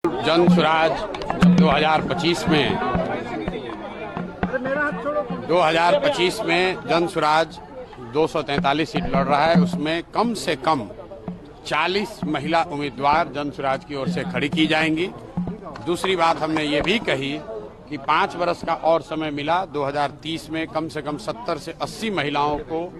जन स्वराज 2025 में जन स्वराज 243 सीट लड़ रहा है। उसमें कम से कम 40 महिला उम्मीदवार जन स्वराज की ओर से खड़ी की जाएंगी। दूसरी बात हमने ये भी कही कि 5 वर्ष का और समय मिला। 2030 में कम से कम 70 से 80 महिलाओं को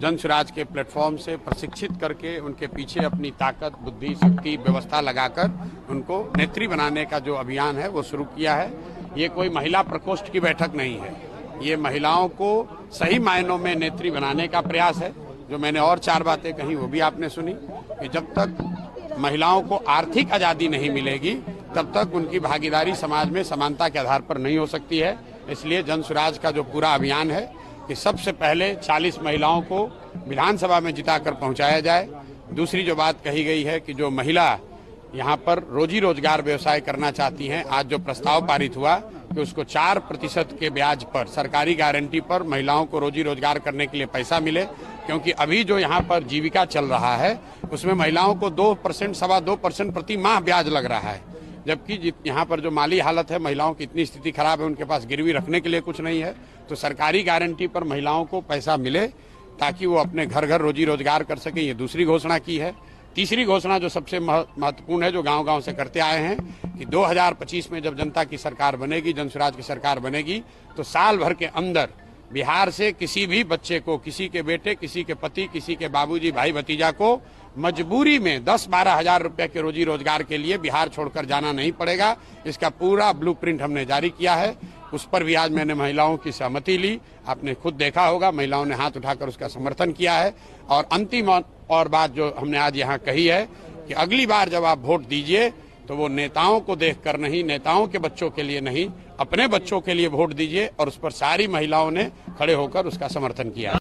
जन स्वराज के प्लेटफॉर्म से प्रशिक्षित करके उनके पीछे अपनी ताकत, बुद्धि, शक्ति, व्यवस्था लगाकर उनको नेत्री बनाने का जो अभियान है वो शुरू किया है। ये कोई महिला प्रकोष्ठ की बैठक नहीं है, ये महिलाओं को सही मायनों में नेत्री बनाने का प्रयास है। जो मैंने और 4 बातें कही वो भी आपने सुनी कि जब तक महिलाओं को आर्थिक आज़ादी नहीं मिलेगी तब तक उनकी भागीदारी समाज में समानता के आधार पर नहीं हो सकती है। इसलिए जन स्वराज का जो पूरा अभियान है कि सबसे पहले 40 महिलाओं को विधानसभा में जिताकर पहुंचाया जाए। दूसरी जो बात कही गई है कि जो महिला यहाँ पर रोजी रोजगार व्यवसाय करना चाहती हैं, आज जो प्रस्ताव पारित हुआ कि उसको 4% के ब्याज पर, सरकारी गारंटी पर महिलाओं को रोजी रोजगार करने के लिए पैसा मिले। क्योंकि अभी जो यहाँ पर जीविका चल रहा है उसमें महिलाओं को 2%, 2.25% प्रति माह ब्याज लग रहा है, जबकि यहाँ पर जो माली हालत है, महिलाओं की इतनी स्थिति खराब है, उनके पास गिरवी रखने के लिए कुछ नहीं है। तो सरकारी गारंटी पर महिलाओं को पैसा मिले ताकि वो अपने घर घर रोजी रोजगार कर सके, ये दूसरी घोषणा की है। तीसरी घोषणा जो सबसे महत्वपूर्ण है, जो गांव गांव से करते आए हैं कि 2025 में जब जनता की सरकार बनेगी, जन स्वराज की सरकार बनेगी, तो साल भर के अंदर बिहार से किसी भी बच्चे को, किसी के बेटे, किसी के पति, किसी के बाबूजी, भाई भतीजा को मजबूरी में 10-12 हजार रुपए के रोजी रोजगार के लिए बिहार छोड़कर जाना नहीं पड़ेगा। इसका पूरा ब्लूप्रिंट हमने जारी किया है। उस पर भी आज मैंने महिलाओं की सहमति ली। आपने खुद देखा होगा, महिलाओं ने हाथ उठाकर उसका समर्थन किया है। और अंतिम और बात जो हमने आज यहाँ कही है कि अगली बार जब आप वोट दीजिए तो वो नेताओं को देखकर नहीं, नेताओं के बच्चों के लिए नहीं, अपने बच्चों के लिए वोट दीजिए। और उस पर सारी महिलाओं ने खड़े होकर उसका समर्थन किया।